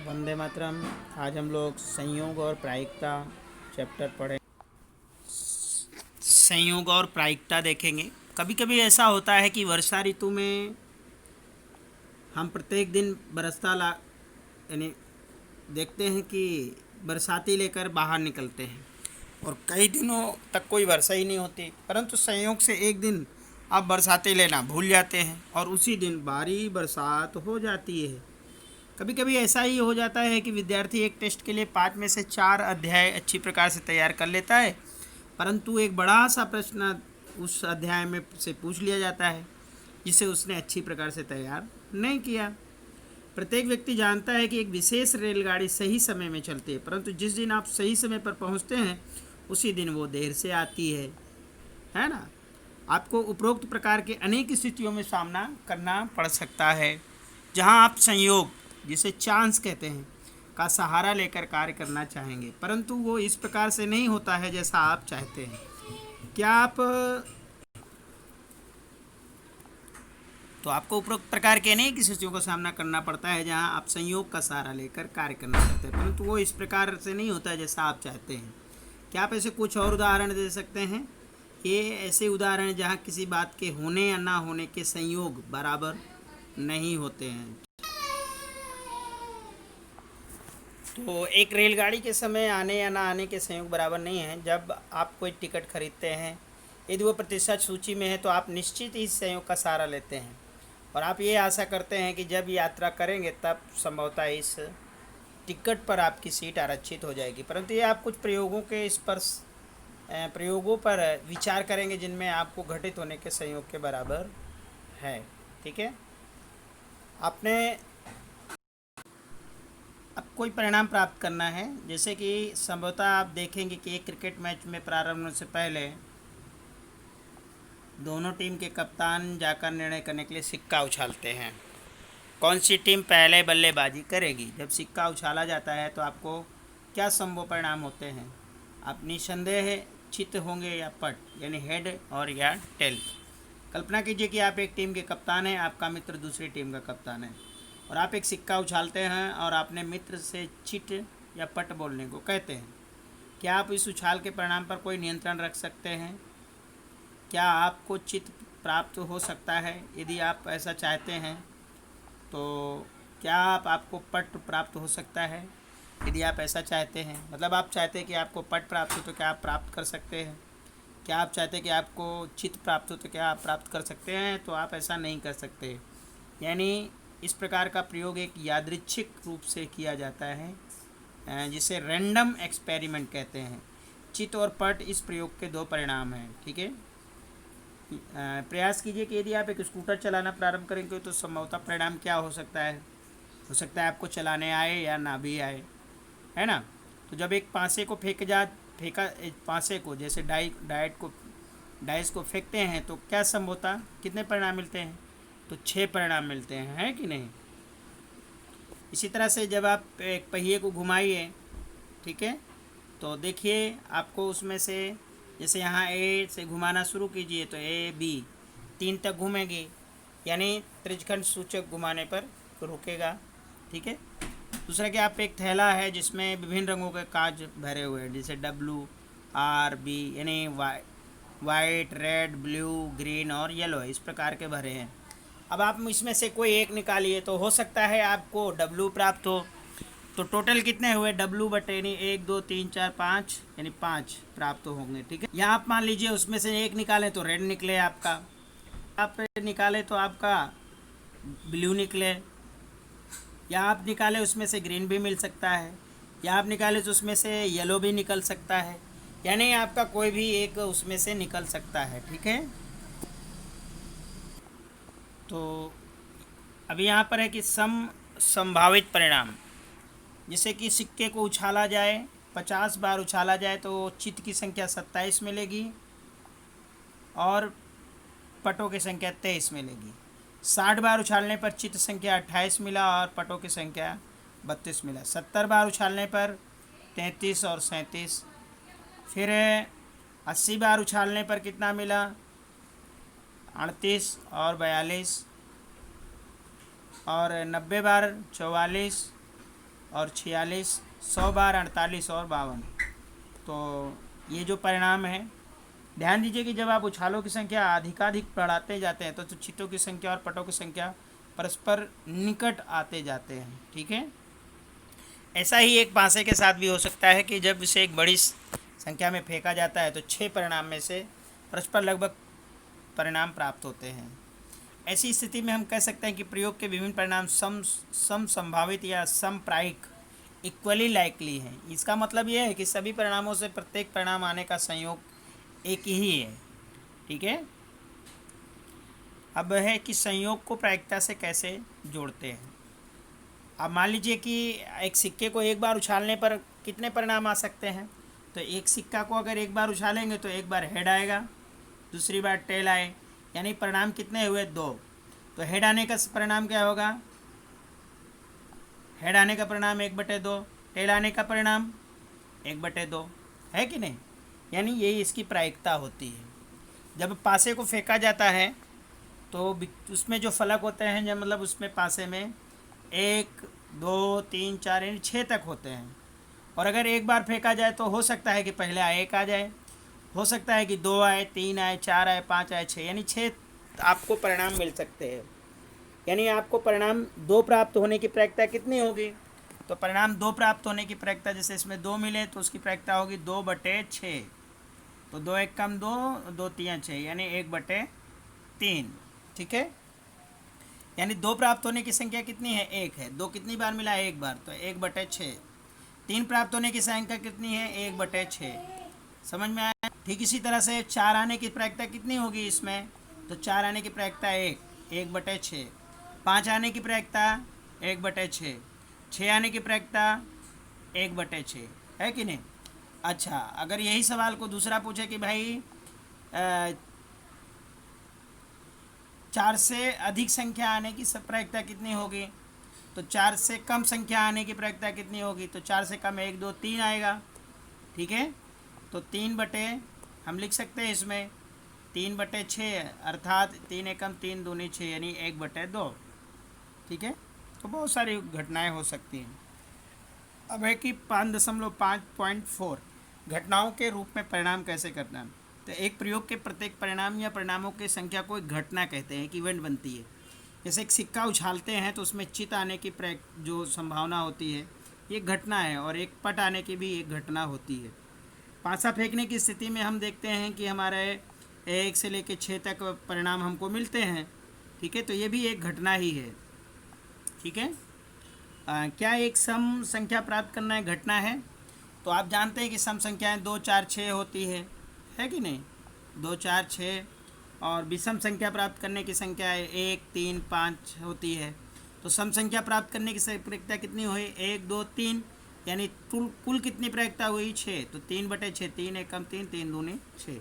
वंदे मातरम। आज हम लोग संयोग और प्रायिकता चैप्टर पढ़े। संयोग और प्रायिकता देखेंगे। कभी कभी ऐसा होता है कि वर्षा ऋतु में हम प्रत्येक दिन बरसता ला यानी देखते हैं कि बरसाती लेकर बाहर निकलते हैं और कई दिनों तक कोई वर्षा ही नहीं होती, परंतु संयोग से एक दिन आप बरसाती लेना भूल जाते हैं और उसी दिन भारी बरसात हो जाती है। कभी कभी ऐसा ही हो जाता है कि विद्यार्थी एक टेस्ट के लिए 5 में से 4 अध्याय अच्छी प्रकार से तैयार कर लेता है, परंतु एक बड़ा सा प्रश्न उस अध्याय में से पूछ लिया जाता है जिसे उसने अच्छी प्रकार से तैयार नहीं किया। प्रत्येक व्यक्ति जानता है कि एक विशेष रेलगाड़ी सही समय में चलती है, परंतु जिस दिन आप सही समय पर पहुंचते हैं उसी दिन वो देर से आती है ना। आपको उपरोक्त प्रकार के अनेक स्थितियों में सामना करना पड़ सकता है जहां आप संयोग, जिसे चांस कहते हैं, का सहारा लेकर कार्य करना चाहेंगे, परंतु वो इस प्रकार से नहीं होता है जैसा आप चाहते हैं। क्या आप तो आपको उपरोक्त प्रकार के अनेक स्थितियों का सामना करना पड़ता है जहां आप संयोग का सहारा लेकर कार्य करना चाहते हैं, परंतु वो इस प्रकार से नहीं होता है जैसा आप चाहते हैं। क्या आप ऐसे कुछ और उदाहरण दे सकते हैं? ये ऐसे उदाहरण जहां किसी बात के होने या ना होने के संयोग बराबर नहीं होते हैं। तो एक रेलगाड़ी के समय आने या ना आने के संयोग बराबर नहीं हैं। जब आप कोई टिकट खरीदते हैं, यदि वो प्रतिशत सूची में है तो आप निश्चित ही इस संयोग का सहारा लेते हैं और आप ये आशा करते हैं कि जब यात्रा करेंगे तब संभवतः इस टिकट पर आपकी सीट आरक्षित हो जाएगी, परंतु ये आप कुछ प्रयोगों पर विचार करेंगे जिनमें आपको घटित होने के संयोग के बराबर है। ठीक है, आपने अब कोई परिणाम प्राप्त करना है, जैसे कि संभवतः आप देखेंगे कि एक क्रिकेट मैच में प्रारंभ होने से पहले दोनों टीम के कप्तान जाकर निर्णय करने के लिए सिक्का उछालते हैं कौन सी टीम पहले बल्लेबाजी करेगी। जब सिक्का उछाला जाता है तो आपको क्या संभव परिणाम होते हैं? आप निसंदेह चित होंगे या पट, यानी हेड और या टेल। कल्पना कीजिए कि आप एक टीम के कप्तान हैं, आपका मित्र दूसरी टीम का कप्तान है और आप एक सिक्का उछालते हैं और अपने मित्र से चिट या पट बोलने को कहते हैं। क्या आप इस उछाल के परिणाम पर कोई नियंत्रण रख सकते हैं? क्या आपको चित प्राप्त हो सकता है? यदि आप ऐसा चाहते हैं तो क्या आपको पट प्राप्त हो सकता है? यदि आप ऐसा चाहते हैं, मतलब आप चाहते हैं कि आपको पट प्राप्त हो तो क्या आप प्राप्त कर सकते हैं? क्या आप चाहते हैं कि आपको चित प्राप्त हो तो क्या आप प्राप्त कर सकते हैं? तो आप ऐसा नहीं कर सकते। यानी इस प्रकार का प्रयोग एक यादृच्छिक रूप से किया जाता है जिसे रैंडम एक्सपेरिमेंट कहते हैं। चित और पट इस प्रयोग के 2 परिणाम हैं। ठीक है, प्रयास कीजिए कि यदि आप एक स्कूटर चलाना प्रारंभ करेंगे तो संभवतः परिणाम क्या हो सकता है? हो सकता है आपको चलाने आए या ना भी आए, है ना। तो जब एक पासे को फेंका पासे को जैसे डाइस को फेंकते हैं तो क्या संभवतः कितने परिणाम मिलते हैं? तो 6 परिणाम मिलते हैं, है कि नहीं। इसी तरह से जब आप एक पहिए को घुमाइए, ठीक है, तो देखिए आपको उसमें से जैसे यहाँ ए से घुमाना शुरू कीजिए तो ए बी 3 तक घूमेगी, यानी त्रिज्यखंड सूचक घुमाने पर रुकेगा। ठीक है, दूसरा कि आप एक थैला है जिसमें विभिन्न रंगों के कांच भरे हुए हैं, जैसे WRB, यानी वाइट, रेड, ब्लू, ग्रीन और येलो है, इस प्रकार के भरे हैं। अब आप इसमें से कोई एक निकालिए तो हो सकता है आपको W प्राप्त हो। तो टोटल कितने हुए? W बटे यानी 1 2 3 4 5, यानी 5 प्राप्त होंगे। ठीक है, यहाँ आप मान लीजिए उसमें से एक निकालें तो रेड निकले आपका, आप निकाले तो आपका ब्लू निकले, या आप निकाले उसमें से ग्रीन भी मिल सकता है, या आप निकाले तो उसमें से येलो भी निकल सकता है, यानी आपका कोई भी एक उसमें से निकल सकता है। ठीक है, तो अभी यहाँ पर है कि संभावित परिणाम, जैसे कि सिक्के को उछाला जाए, 50 बार उछाला जाए तो चित की संख्या 27 मिलेगी और पटों की संख्या 23 मिलेगी। 60 बार उछालने पर चित संख्या 28 मिला और पटों की संख्या 32 मिला। 70 बार उछालने पर 33 और 37। फिर 80 बार उछालने पर कितना मिला? 38 और 42। और 90 बार 44 और 46, 100 बार 48 और 52। तो ये जो परिणाम है, ध्यान दीजिए कि जब आप उछालों की संख्या अधिकाधिक बढ़ाते जाते हैं तो चीटों की संख्या और पटों की संख्या परस्पर निकट आते जाते हैं। ठीक है, ऐसा ही एक पासे के साथ भी हो सकता है कि जब इसे एक बड़ी संख्या में फेंका जाता है तो 6 परिणाम में से परस्पर लगभग परिणाम प्राप्त होते हैं। ऐसी स्थिति में हम कह सकते हैं कि प्रयोग के विभिन्न परिणाम सम संभावित या समप्रायिक इक्वली लाइकली हैं। इसका मतलब यह है कि सभी परिणामों से प्रत्येक परिणाम आने का संयोग एक ही है। ठीक है, अब है कि संयोग को प्रायिकता से कैसे जोड़ते हैं। अब मान लीजिए कि एक सिक्के को एक बार उछालने पर कितने परिणाम आ सकते हैं। तो एक सिक्का को अगर एक बार उछालेंगे तो एक बार हेड आएगा, दूसरी बार टेल आए, यानी परिणाम कितने हुए? 2। तो हेड आने का परिणाम क्या होगा? हेड आने का परिणाम 1/2, टेल आने का परिणाम 1/2, है कि नहीं? यानी यही इसकी प्रायिकता होती है। जब पासे को फेंका जाता है तो उसमें जो फलक होते हैं, जब मतलब उसमें पासे में 1, 2, 3, 4 यानी 6 तक होते हैं। और अगर एक बार फेंका जाए तो हो सकता है कि पहले 1 आ जाए, हो सकता है कि 2 आए, 3 आए, 4 आए, 5 आए, 6, यानी 6 आपको परिणाम मिल सकते हैं। यानी आपको परिणाम 2 प्राप्त होने की प्रायिकता कितनी होगी? तो परिणाम 2 प्राप्त होने की प्रायिकता, जैसे इसमें 2 मिले तो उसकी प्रायिकता होगी 2/6। तो 2 1 कम 2, 2 3 6, यानी 1/3। ठीक है, यानी 2 प्राप्त होने की संख्या कितनी है? 1 है। 2 कितनी बार मिला? 1 बार, तो 1/6। 3 प्राप्त होने की संख्या कितनी है? 1/6। समझ में आया? ठीक इसी तरह से 4 आने की प्रायिकता कितनी होगी इसमें? तो 4 आने की प्रायिकता 1/6। 5 आने की प्रायिकता 1/6। 6 आने की प्रायिकता 1/6, है कि नहीं? अच्छा, अगर यही सवाल को दूसरा पूछे कि भाई 4 से अधिक संख्या आने की प्रायिकता कितनी होगी? तो 4 से कम संख्या आने की प्रायिकता कितनी होगी? तो 4 से कम 1, 2, 3 आएगा। ठीक है, तो 3 हम लिख सकते हैं इसमें 3/6, अर्थात 3 एकम 3 दूनी 6, यानी 1/2। ठीक है, तो बहुत सारी घटनाएं हो सकती हैं। अब है कि 5.4 घटनाओं के रूप में परिणाम कैसे करना है। तो एक प्रयोग के प्रत्येक परिणाम या परिणामों की संख्या को एक घटना कहते हैं, एक इवेंट बनती है। जैसे एक सिक्का उछालते हैं तो उसमें चित आने की जो संभावना होती है, ये घटना है, और एक पट आने की भी एक घटना होती है। पासा फेंकने की स्थिति में हम देखते हैं कि हमारे 1 से लेकर 6 तक परिणाम हमको मिलते हैं। ठीक है, तो ये भी एक घटना ही है। ठीक है, क्या एक सम संख्या प्राप्त करना एक घटना है? तो आप जानते हैं कि सम संख्याएं 2, 4, 6 होती है कि नहीं? 2, 4, 6। और विषम संख्या प्राप्त करने की संख्या 1, 3, 5 होती है। तो सम संख्या प्राप्त करने की प्रायिकता कितनी हुई? 1, 2, 3, यानी कुल कितनी प्रायिकता हुई? 6। तो 3/6, 3 एकम 3, 3 दूनी 6,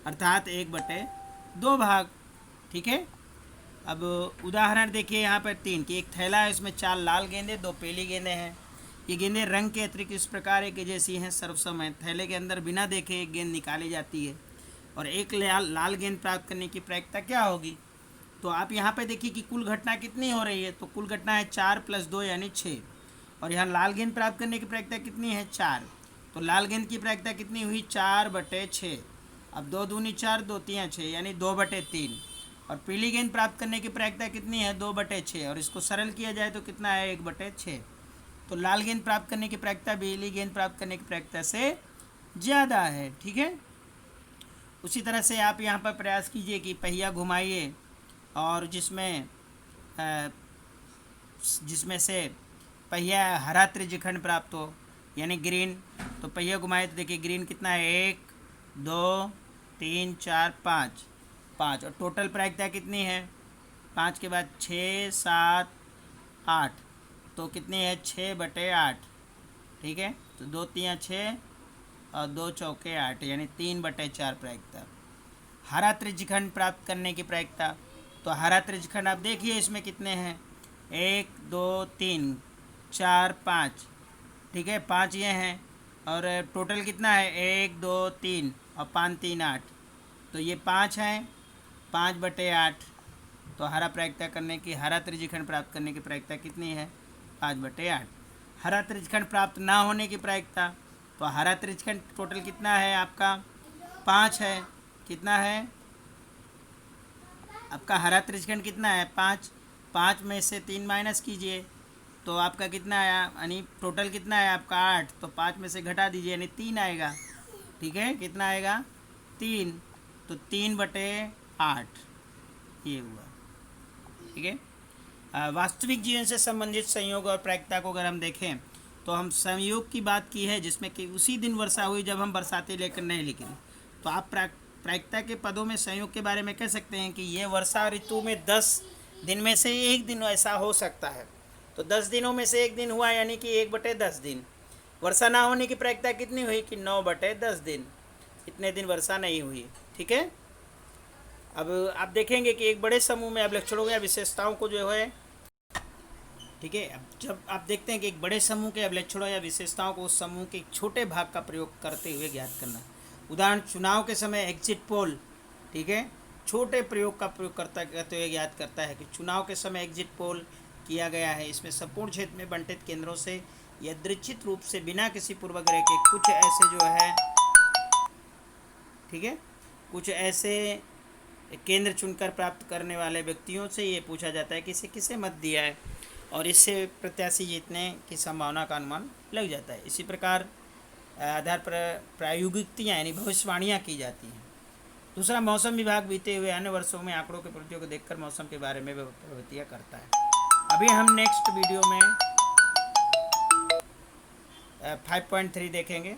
अर्थात 1/2 भाग। ठीक है, अब उदाहरण देखिए यहाँ पर 3 की एक थैला है, इसमें 4 लाल गेंदे, 2 पीली गेंदे हैं। ये गेंदें रंग के अतिरिक्त इस प्रकार एक जैसी हैं, सर्वसम हैं। थैले के अंदर बिना देखे एक गेंद निकाली जाती है और एक लाल गेंद प्राप्त करने की प्रायिकता क्या होगी? तो आप यहाँ पे देखिए कि कुल घटना कितनी हो रही है। तो कुल घटना है 4 + 2 यानी 6, और यहाँ लाल गेंद प्राप्त करने की प्रायिकता कितनी है? 4। तो लाल गेंद की प्रायिकता कितनी हुई? 4/6। अब 2 दूनी 4, 2 3 6, यानी 2/3। और पीली गेंद प्राप्त करने की प्रायिकता कितनी है? 2/6, और इसको सरल किया जाए तो कितना है? 1/6। तो लाल गेंद प्राप्त करने की प्रायिकता पीली गेंद प्राप्त करने की प्रायिकता से ज़्यादा है। ठीक है, उसी तरह से आप यहाँ पर प्रयास कीजिए कि पहिया घुमाइए और जिसमें से पहिया हरा त्रिज्यखंड प्राप्त हो, यानी ग्रीन। तो पहिया घुमाए तो देखिए ग्रीन कितना है? 1, 2, 3, 4, 5, 5, और टोटल प्रायिकता कितनी है? 5 के बाद 6, 7, 8, तो कितनी है? 6/8। ठीक है, तो 2 3 6 और 2 चौके 8, यानी 3/4 प्रायिकता। हरा त्रिज्यखंड प्राप्त करने की प्रायिकता, तो हरा त्रिज्यखंड आप देखिए इसमें कितने हैं? 1, 2, 3, 4, 5। ठीक है, 5 ये हैं, और टोटल कितना है? 1, 2, 3 और 5 3 8, तो ये 5 हैं। 5/8, तो हरा त्रिज्यखंड प्राप्त करने की प्रायिकता कितनी है? 5/8। हरा त्रिज्यखंड प्राप्त ना होने की प्रायिकता, तो हरा त्रिज्यखंड टोटल कितना है आपका 5 है। कितना है आपका हरा त्रिज्यखंड कितना है 5। 5 में से 3 माइनस कीजिए तो आपका कितना आया, यानी टोटल कितना है आपका 8, तो 5 में से घटा दीजिए यानी 3 आएगा। ठीक है, कितना आएगा 3, तो 3/8 ये हुआ। ठीक है, वास्तविक जीवन से संबंधित संयोग और प्रायिकता को अगर हम देखें तो हम संयोग की बात की है जिसमें कि उसी दिन वर्षा हुई जब हम बरसाती लेकर नहीं लिखे, तो आप प्रायिकता के पदों में संयोग के बारे में कह सकते हैं कि ये वर्षा ऋतु में 10 दिन में से एक दिन ऐसा हो सकता है, तो 10 दिनों में से एक दिन हुआ यानी कि 1/10 दिन। वर्षा ना होने की प्रायिकता कितनी हुई कि 9/10 दिन, इतने दिन वर्षा नहीं हुई। ठीक है, अब आप देखेंगे कि एक बड़े समूह में अभिलक्षणों या विशेषताओं को जो है, ठीक है, अब जब आप देखते हैं कि एक बड़े समूह के अभिलक्षणों या विशेषताओं को उस समूह के एक छोटे भाग का प्रयोग करते हुए ज्ञात करना। उदाहरण चुनाव के समय एग्जिट पोल, ठीक है, छोटे प्रयोग का प्रयोग करते हुए ज्ञात करता है कि चुनाव के समय एग्जिट पोल किया गया है। इसमें संपूर्ण क्षेत्र में बंटित केंद्रों से यादृच्छिक रूप से बिना किसी पूर्वाग्रह के कुछ ऐसे जो है, ठीक है, कुछ ऐसे केंद्र चुनकर प्राप्त करने वाले व्यक्तियों से ये पूछा जाता है कि इसे किसे मत दिया है, और इससे प्रत्याशी जीतने की संभावना का अनुमान लग जाता है। इसी प्रकार आधार पर प्रायोगिकतियाँ यानी भविष्यवाणियाँ की जाती हैं। दूसरा, मौसम विभाग बीते हुए अन्य वर्षों में आंकड़ों के प्रवृत्तियों को देखकर मौसम के बारे में प्रवृत्तियाँ करता है। अभी हम नेक्स्ट वीडियो में 5.3 देखेंगे।